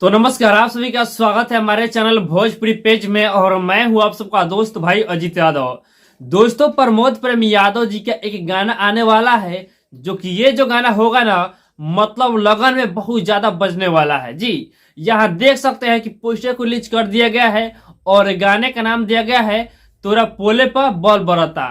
तो नमस्कार, आप सभी का स्वागत है हमारे चैनल भोजपुरी पेज में और मैं हूं आप सबका दोस्त भाई अजीत यादव। दोस्तों, प्रमोद प्रेम यादव जी का एक गाना आने वाला है जो कि ये जो गाना होगा ना, मतलब लगन में बहुत ज्यादा बजने वाला है जी। यहाँ देख सकते हैं कि पोस्टर को रिलीज कर दिया गया है और गाने का नाम दिया गया है तोरा पोले पर बॉल बरता।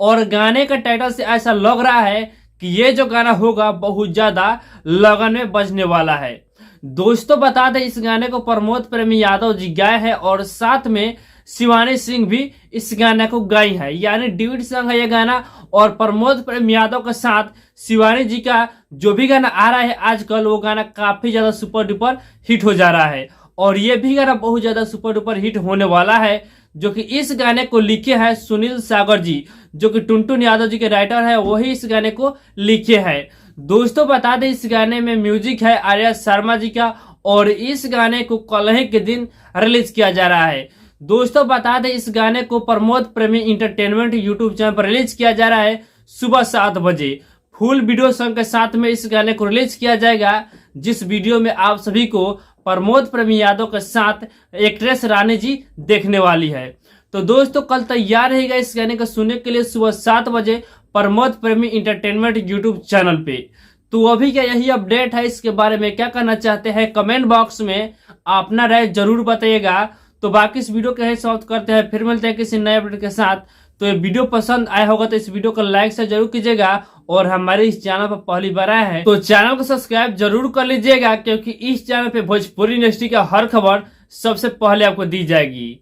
और गाने का टाइटल से ऐसा लग रहा है कि ये जो गाना होगा बहुत ज्यादा लगन में बजने वाला है। दोस्तों, बता दें इस गाने को प्रमोद प्रेम यादव जी गाए हैं और साथ में शिवानी सिंह भी इस गाने को गाई है, यानी ड्यूट सॉन्ग है ये गाना। और प्रमोद प्रेम यादव के साथ शिवानी जी का जो भी गाना आ रहा है आजकल, वो गाना काफी ज्यादा सुपर डुपर हिट हो जा रहा है और ये भी गाना बहुत ज्यादा सुपर डुपर हिट होने वाला है। जो कि इस गाने को लिखे हैं सुनील सागर जी, जो कि टुनटुन यादव जी के राइटर है, वही इस गाने को लिखे हैं। दोस्तों, बता दें इस गाने में म्यूजिक है आर्या शर्मा जी का और इस गाने को कल ही के दिन रिलीज किया जा रहा है। दोस्तों, बता दें इस गाने को प्रमोद प्रेमी इंटरटेनमेंट यूट्यूब चैनल पर रिलीज किया जा रहा है सुबह 7 बजे। फुल वीडियो सॉन्ग के साथ में इस गाने को रिलीज किया जाएगा, जिस वीडियो में आप सभी को प्रमोद प्रेमी यादव के साथ एक्ट्रेस रानी जी देखने वाली है। तो दोस्तों, कल तैयार रहेगा इस गाने को सुनने के लिए सुबह 7 बजे प्रमोद प्रेमी इंटरटेनमेंट यूट्यूब चैनल पे। तो अभी क्या यही अपडेट है, इसके बारे में क्या करना चाहते हैं कमेंट बॉक्स में अपना राय जरूर बताइएगा। तो बाकी इस वीडियो को यही समाप्त करते हैं, फिर मिलते हैं किसी नए अपडेट के साथ। तो ये वीडियो पसंद आया होगा तो इस वीडियो को लाइक से जरूर कीजिएगा और हमारे इस चैनल पर पहली बार आए हैं तो चैनल को सब्सक्राइब जरूर कर लीजिएगा, क्योंकि इस चैनल पे भोजपुरी इंडस्ट्री का हर खबर सबसे पहले आपको दी जाएगी।